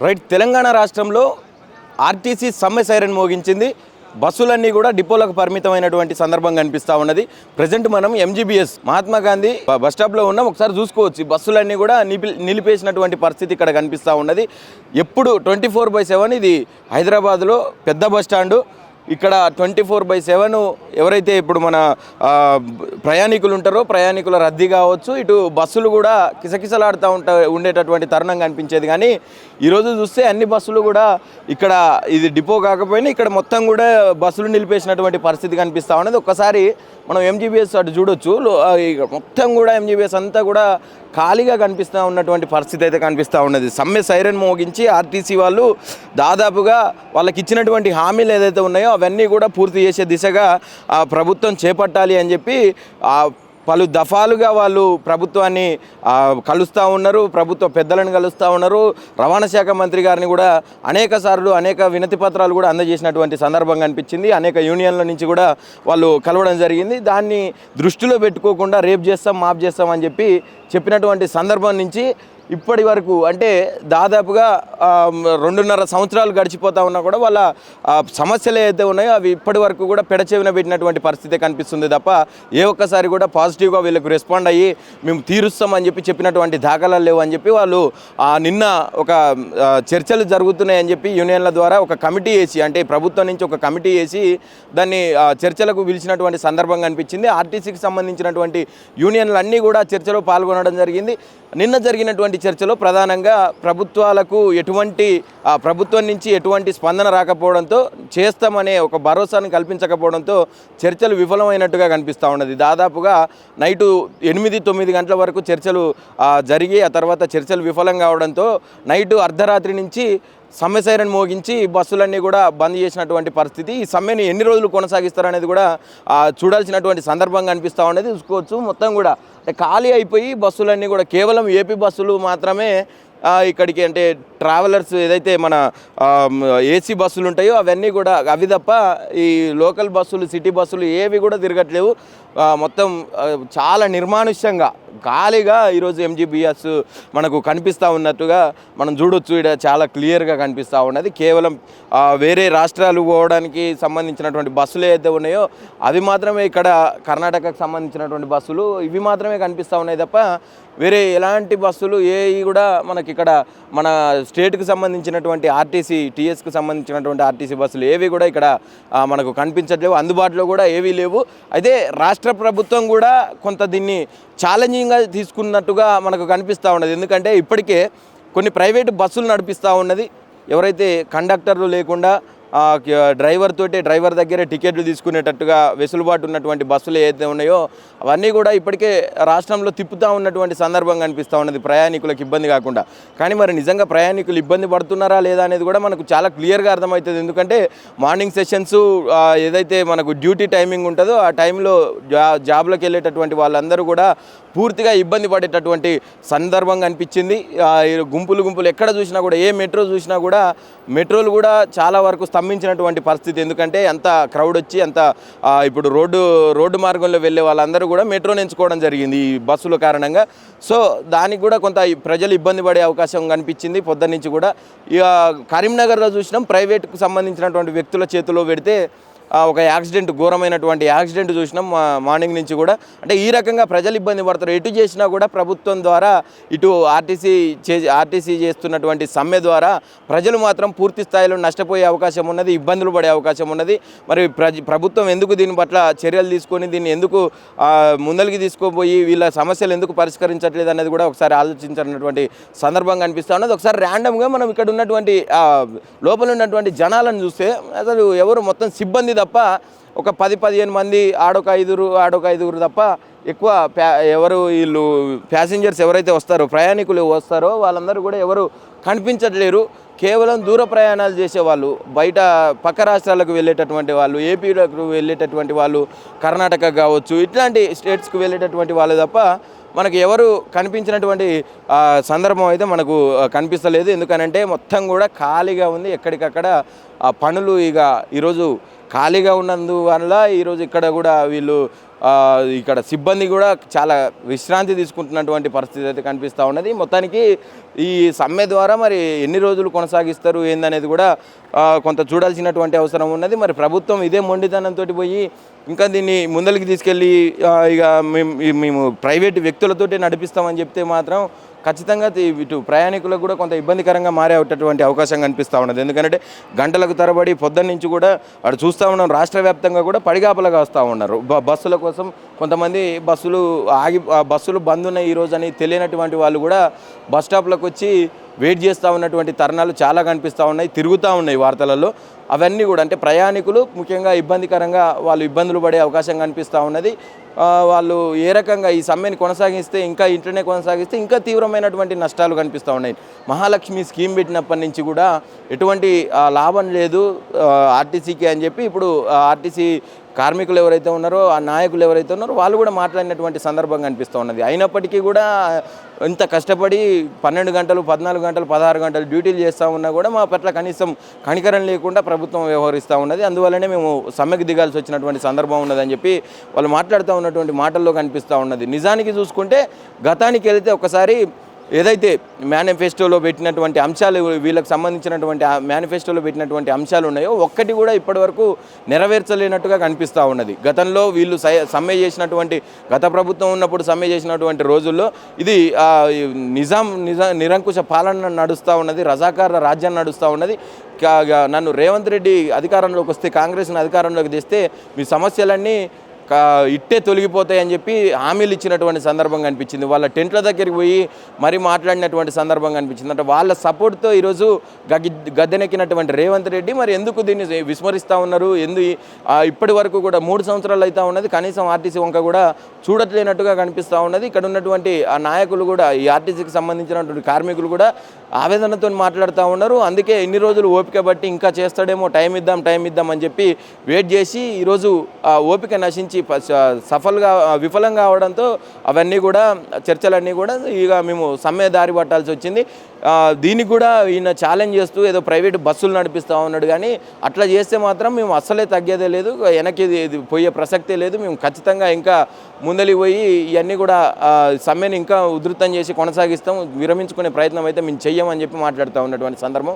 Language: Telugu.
రైట్ తెలంగాణ రాష్ట్రంలో ఆర్టీసీ సమ్మె సైరన్ మోగించింది. బస్సులన్నీ కూడా డిపోలకు పరిమితమైనటువంటి సందర్భం కనిపిస్తూ ఉన్నది. ప్రజెంట్ మనం ఎంజీబీఎస్ మహాత్మా గాంధీ బస్ స్టాప్లో ఉన్నాం. ఒకసారి చూసుకోవచ్చు, బస్సులన్నీ కూడా నిలిపేసినటువంటి పరిస్థితి ఇక్కడ కనిపిస్తూ ఉన్నది. ఎప్పుడు 24/7 ఇది హైదరాబాద్లో పెద్ద బస్ స్టాండు. ఇక్కడ 24/7 ఎవరైతే ఇప్పుడు మన ప్రయాణికులు ఉంటారో ప్రయాణికుల రద్దీ కావచ్చు, ఇటు బస్సులు కూడా కిసకిసలాడుతూ ఉండేటటువంటి తరుణం కనిపించేది. కానీ ఈరోజు చూస్తే అన్ని బస్సులు కూడా ఇక్కడ ఇది డిపో కాకపోయినా ఇక్కడ మొత్తం కూడా బస్సులు నిలిపేసినటువంటి పరిస్థితి కనిపిస్తూ ఉన్నది. ఒక్కసారి మనం ఎంజీబీఎస్ అటు చూడొచ్చు, మొత్తం కూడా ఎంజీబీఎస్ అంతా కూడా ఖాళీగా కనిపిస్తూ ఉన్నటువంటి పరిస్థితి అయితే కనిపిస్తూ ఉన్నది. సమ్మె సైరన్ మోగించి ఆర్టీసీ వాళ్ళు దాదాపుగా వాళ్ళకి ఇచ్చినటువంటి హామీలు ఏదైతే ఉన్నాయో అవన్నీ కూడా పూర్తి చేసే దిశగా ప్రభుత్వం చేపట్టాలి అని చెప్పి పలు దఫాలుగా వాళ్ళు ప్రభుత్వాన్ని కలుస్తూ ఉన్నారు, ప్రభుత్వ పెద్దలను కలుస్తూ ఉన్నారు. రవాణా శాఖ మంత్రి గారిని కూడా అనేక వినతి పత్రాలు కూడా అందజేసినటువంటి సందర్భం కనిపించింది. అనేక యూనియన్ల నుంచి కూడా వాళ్ళు కలవడం జరిగింది. దాన్ని దృష్టిలో పెట్టుకోకుండా రేపు చేస్తాం మాప్ చేస్తాం అని చెప్పినటువంటి సందర్భం నుంచి ఇప్పటి వరకు అంటే దాదాపుగా 2.5 సంవత్సరాలు గడిచిపోతూ ఉన్నా కూడా వాళ్ళ సమస్యలు ఏదైతే ఉన్నాయో అవి ఇప్పటి వరకు కూడా పెడచెవిన పెట్టినటువంటి పరిస్థితి కనిపిస్తుంది తప్ప ఏ ఒక్కసారి కూడా పాజిటివ్గా వీళ్ళకు రెస్పాండ్ అయ్యి మేము తీరుస్తామని చెప్పినటువంటి దాఖలాలు లేవు అని చెప్పి వాళ్ళు నిన్న ఒక చర్చలు జరుగుతున్నాయని చెప్పి యూనియన్ల ద్వారా ఒక కమిటీ వేసి, అంటే ప్రభుత్వం నుంచి ఒక కమిటీ వేసి దాన్ని చర్చలకు పిలిచినటువంటి సందర్భం కనిపించింది. ఆర్టీసీకి సంబంధించినటువంటి యూనియన్లు అన్నీ కూడా చర్చలో పాల్గొనడం జరిగింది. నిన్న జరిగినటువంటి చర్చలో ప్రధానంగా ప్రభుత్వం నుంచి ఎటువంటి స్పందన రాకపోవడంతో, చేస్తామనే ఒక భరోసాను కల్పించకపోవడంతో చర్చలు విఫలమైనట్టుగా కనిపిస్తూ ఉన్నది. దాదాపుగా నైటు 8-9 గంటల వరకు చర్చలు జరిగి ఆ తర్వాత చర్చలు విఫలం కావడంతో నైటు అర్ధరాత్రి నుంచి సమ్మె సైరన్ మోగించి బస్సులన్నీ కూడా బంద్ చేసినటువంటి పరిస్థితి. ఈ సమ్మెను ఎన్ని రోజులు కొనసాగిస్తారనేది కూడా చూడాల్సినటువంటి సందర్భం కనిపిస్తూ ఉండేది. చూసుకోవచ్చు, మొత్తం కూడా ఖాళీ అయిపోయి బస్సులన్నీ కూడా కేవలం ఏపీ బస్సులు మాత్రమే ఇక్కడికి, అంటే ట్రావెలర్స్ ఏదైతే మన ఏసీ బస్సులు ఉంటాయో అవన్నీ కూడా అవి తప్ప ఈ లోకల్ బస్సులు సిటీ బస్సులు ఏవి కూడా తిరగట్లేవు. మొత్తం చాలా నిర్మానుష్యంగా ఖాళీగా ఈరోజు ఎంజీబీఎస్ మనకు కనిపిస్తూ ఉన్నట్టుగా మనం చూడొచ్చు. ఇక్కడ చాలా క్లియర్గా కనిపిస్తూ ఉన్నది. కేవలం వేరే రాష్ట్రాలు పోవడానికి సంబంధించినటువంటి బస్సులు ఏదైతే ఉన్నాయో అవి మాత్రమే, ఇక్కడ కర్ణాటకకు సంబంధించినటువంటి బస్సులు ఇవి మాత్రమే కనిపిస్తూ ఉన్నాయి తప్ప వేరే ఎలాంటి బస్సులు ఏవి కూడా మనకి ఇక్కడ మన స్టేట్కి సంబంధించినటువంటి ఆర్టీసీ టీఎస్కి సంబంధించినటువంటి ఆర్టీసీ బస్సులు ఏవి కూడా ఇక్కడ మనకు కనిపించట్లేవు, అందుబాటులో కూడా ఏవీ లేవు. అయితే రాష్ట్ర ప్రభుత్వం కూడా కొంత దీన్ని ఛాలెంజింగ్గా తీసుకున్నట్టుగా మనకు కనిపిస్తూ ఉన్నది. ఎందుకంటే ఇప్పటికే కొన్ని ప్రైవేటు బస్సులు నడిపిస్తూ ఉన్నది. ఎవరైతే కండక్టర్లు లేకుండా డ్రైవర్ దగ్గరే టికెట్లు తీసుకునేటట్టుగా వెసులుబాటు ఉన్నటువంటి బస్సులు ఏదైతే ఉన్నాయో అవన్నీ కూడా ఇప్పటికే రాష్ట్రంలో తిప్పుతూ ఉన్నటువంటి సందర్భం కనిపిస్తూ ఉన్నది, ప్రయాణికులకు ఇబ్బంది కాకుండా. కానీ మరి నిజంగా ప్రయాణికులు ఇబ్బంది పడుతున్నారా లేదా అనేది కూడా మనకు చాలా క్లియర్గా అర్థమవుతుంది. ఎందుకంటే మార్నింగ్ సెషన్స్ ఏదైతే మనకు డ్యూటీ టైమింగ్ ఉంటుందో ఆ టైంలో జాబ్లోకి వెళ్ళేటటువంటి వాళ్ళందరూ కూడా పూర్తిగా ఇబ్బంది పడేటటువంటి సందర్భం కనిపించింది. గుంపులు ఎక్కడ చూసినా కూడా, ఏ మెట్రో చూసినా కూడా మెట్రోలు కూడా చాలా వరకు స్తంభించినటువంటి పరిస్థితి. ఎందుకంటే అంత క్రౌడ్ వచ్చి ఇప్పుడు రోడ్డు మార్గంలో వెళ్ళే వాళ్ళందరూ కూడా మెట్రోని ఎంచుకోవడం జరిగింది ఈ బస్సుల కారణంగా. సో దానికి కూడా కొంత ప్రజలు ఇబ్బంది పడే అవకాశం కనిపించింది పొద్దున్న నుంచి కూడా. ఇక కరీంనగర్లో చూసినాం, ప్రైవేట్కు సంబంధించినటువంటి వ్యక్తుల చేతిలో పెడితే ఒక యాక్సిడెంట్, ఘోరమైనటువంటి యాక్సిడెంట్ చూసినాం మార్నింగ్ నుంచి కూడా. అంటే ఈ రకంగా ప్రజలు ఇబ్బంది పడతారు. ఎటు చేసినా కూడా ప్రభుత్వం ద్వారా, ఇటు ఆర్టీసీ చేస్తున్నటువంటి సమ్మె ద్వారా ప్రజలు మాత్రం పూర్తి స్థాయిలో నష్టపోయే అవకాశం ఉన్నది, ఇబ్బందులు పడే అవకాశం ఉన్నది. మరి ప్రభుత్వం ఎందుకు దీని పట్ల చర్యలు తీసుకొని దీన్ని ఎందుకు ముందలికి తీసుకుపోయి వీళ్ళ సమస్యలు ఎందుకు పరిష్కరించట్లేదు అనేది కూడా ఒకసారి ఆలోచించాలన్నటువంటి సందర్భం కనిపిస్తూ ఉన్నది. ఒకసారి ర్యాండమ్గా మనం ఇక్కడ ఉన్నటువంటి లోపల ఉన్నటువంటి జనాలను చూస్తే అసలు ఎవరు మొత్తం సిబ్బంది తప్ప ఒక 10-15 మంది, ఆడొక ఐదుగురు తప్ప ఎక్కువ ఎవరు వీళ్ళు ప్యాసింజర్స్ ఎవరైతే వస్తారో, ప్రయాణికులు వస్తారో వాళ్ళందరూ కూడా ఎవరు కనిపించట్లేరు. కేవలం దూర ప్రయాణాలు చేసేవాళ్ళు, బయట పక్క రాష్ట్రాలకు వెళ్ళేటటువంటి వాళ్ళు, ఏపీలకు వెళ్ళేటటువంటి వాళ్ళు, కర్ణాటక కావచ్చు ఇట్లాంటి స్టేట్స్కి వెళ్ళేటటువంటి వాళ్ళు తప్ప మనకు ఎవరు కనిపించినటువంటి సందర్భం అయితే మనకు కనిపిస్తలేదు. ఎందుకనంటే మొత్తం కూడా ఖాళీగా ఉంది. ఎక్కడికక్కడ పనులు ఇక ఈరోజు ఖాళీగా ఉన్నందువల్ల ఈరోజు ఇక్కడ కూడా వీళ్ళు ఇక్కడ సిబ్బంది కూడా చాలా విశ్రాంతి తీసుకుంటున్నటువంటి పరిస్థితి అయితే కనిపిస్తూ ఉన్నది. మొత్తానికి ఈ సమ్మె ద్వారా మరి ఎన్ని రోజులు కొనసాగిస్తారు ఏందనేది కూడా కొంత చూడాల్సినటువంటి అవసరం ఉన్నది. మరి ప్రభుత్వం ఇదే మొండితనంతో పోయి ఇంకా దీన్ని ముందరికి తీసుకెళ్ళి ఇక మేము ప్రైవేటు వ్యక్తులతోటి నడిపిస్తామని చెప్తే మాత్రం ఖచ్చితంగా ఇటు ప్రయాణికులకు కూడా కొంత ఇబ్బందికరంగా మారేటటువంటి అవకాశం కనిపిస్తూ ఉన్నది. ఎందుకంటే గంటలకు తరబడి పొద్దున్న నుంచి కూడా అటు చూస్తూ ఉన్నాం, రాష్ట్ర వ్యాప్తంగా కూడా పడిగాపులుగా వస్తూ ఉన్నారు. బస్సుల కోసం కొంతమంది బస్సులు బంద్ ఉన్నాయి ఈరోజు అని తెలియనటువంటి వాళ్ళు కూడా బస్ స్టాప్లకు వచ్చి వెయిట్ చేస్తూ ఉన్నటువంటి తరుణాలు చాలా కనిపిస్తూ ఉన్నాయి, తిరుగుతూ ఉన్నాయి వార్తలలో. అవన్నీ కూడా అంటే ప్రయాణికులు ముఖ్యంగా ఇబ్బందికరంగా వాళ్ళు ఇబ్బందులు పడే అవకాశం కనిపిస్తూ ఉన్నది. వాళ్ళు ఏ రకంగా ఈ సమ్మెని కొనసాగిస్తే ఇంటనే కొనసాగిస్తే ఇంకా తీవ్రమైనటువంటి నష్టాలు కనిపిస్తూ ఉన్నాయి. మహాలక్ష్మి స్కీమ్ పెట్టినప్పటి నుంచి కూడా ఎటువంటి లాభం లేదు ఆర్టీసీకి అని చెప్పి ఇప్పుడు ఆర్టీసీ కార్మికులు ఎవరైతే ఉన్నారో ఆ నాయకులు ఎవరైతే ఉన్నారో వాళ్ళు కూడా మాట్లాడినటువంటి సందర్భం కనిపిస్తూ ఉన్నది. అయినప్పటికీ కూడా ఇంత కష్టపడి 12 గంటలు 14 గంటలు 16 గంటలు డ్యూటీలు చేస్తూ ఉన్నా కూడా మా పట్ల కనీసం కనికరం లేకుండా ప్రభుత్వం వ్యవహరిస్తూ ఉన్నది. అందువల్లనే మేము సమ్మెకు దిగాల్సి వచ్చినటువంటి సందర్భం ఉన్నదని చెప్పి వాళ్ళు మాట్లాడుతూ ఉన్నటువంటి మాటల్లో కనిపిస్తూ ఉన్నది. నిజానికి చూసుకుంటే గతానికి వెళితే ఒకసారి ఏదైతే మేనిఫెస్టోలో పెట్టినటువంటి అంశాలు వీళ్ళకి సంబంధించినటువంటి మేనిఫెస్టోలో పెట్టినటువంటి అంశాలు ఉన్నాయో ఒక్కటి కూడా ఇప్పటివరకు నెరవేర్చలేనట్టుగా కనిపిస్తూ ఉన్నది. గతంలో వీళ్ళు సమ్మె చేసినటువంటి గత ప్రభుత్వం ఉన్నప్పుడు సమ్మె చేసినటువంటి రోజుల్లో ఇది నిరంకుశ పాలన నడుస్తూ ఉన్నది, రజాకార రాజ్యం నడుస్తూ ఉన్నది. నన్ను రేవంత్ రెడ్డి అధికారంలోకి వస్తే, కాంగ్రెస్ని అధికారంలోకి తెస్తే మీ సమస్యలన్నీ ఇట్టే తొలగిపోతాయని చెప్పి హామీలు ఇచ్చినటువంటి సందర్భం కనిపించింది. వాళ్ళ టెంట్ల దగ్గరికి పోయి మరీ మాట్లాడినటువంటి సందర్భం కనిపించింది. అంటే వాళ్ళ సపోర్ట్తో ఈరోజు గద్దెనెక్కినటువంటి రేవంత్ రెడ్డి మరి ఎందుకు దీన్ని విస్మరిస్తూ ఉన్నారు? ఇప్పటి వరకు కూడా 3 సంవత్సరాలు అవుతా ఉన్నది, కనీసం ఆర్టీసీ వంక కూడా చూడట్లేనట్టుగా కనిపిస్తూ ఉన్నది. ఇక్కడ ఉన్నటువంటి ఆ నాయకులు కూడా, ఈ ఆర్టీసీకి సంబంధించినటువంటి కార్మికులు కూడా ఆవేదనతో మాట్లాడుతూ ఉన్నారు. అందుకే ఎన్ని రోజులు ఓపిక బట్టి ఇంకా చేస్తాడేమో, టైం ఇద్దాం అని చెప్పి వెయిట్ చేసి ఈరోజు ఆ ఓపిక నశించి విఫలం కావడంతో అవన్నీ కూడా చర్చలన్నీ కూడా ఇక మేము సమ్మె దారి పట్టాల్సి వచ్చింది. దీనికి కూడా ఈయన ఛాలెంజ్ చేస్తూ ఏదో ప్రైవేటు బస్సులు నడిపిస్తూ ఉన్నాడు, కానీ అట్లా చేస్తే మాత్రం మేము అస్సలే తగ్గేదే లేదు, వెనక్కి పోయే ప్రసక్తే లేదు. మేము ఖచ్చితంగా ఇంకా ముందలికి పోయి ఇవన్నీ కూడా సమ్మెని ఇంకా ఉధృతం చేసి కొనసాగిస్తాం, విరమించుకునే ప్రయత్నం అయితే మేము చెయ్యమని చెప్పి మాట్లాడుతూ ఉన్నటువంటి సందర్భం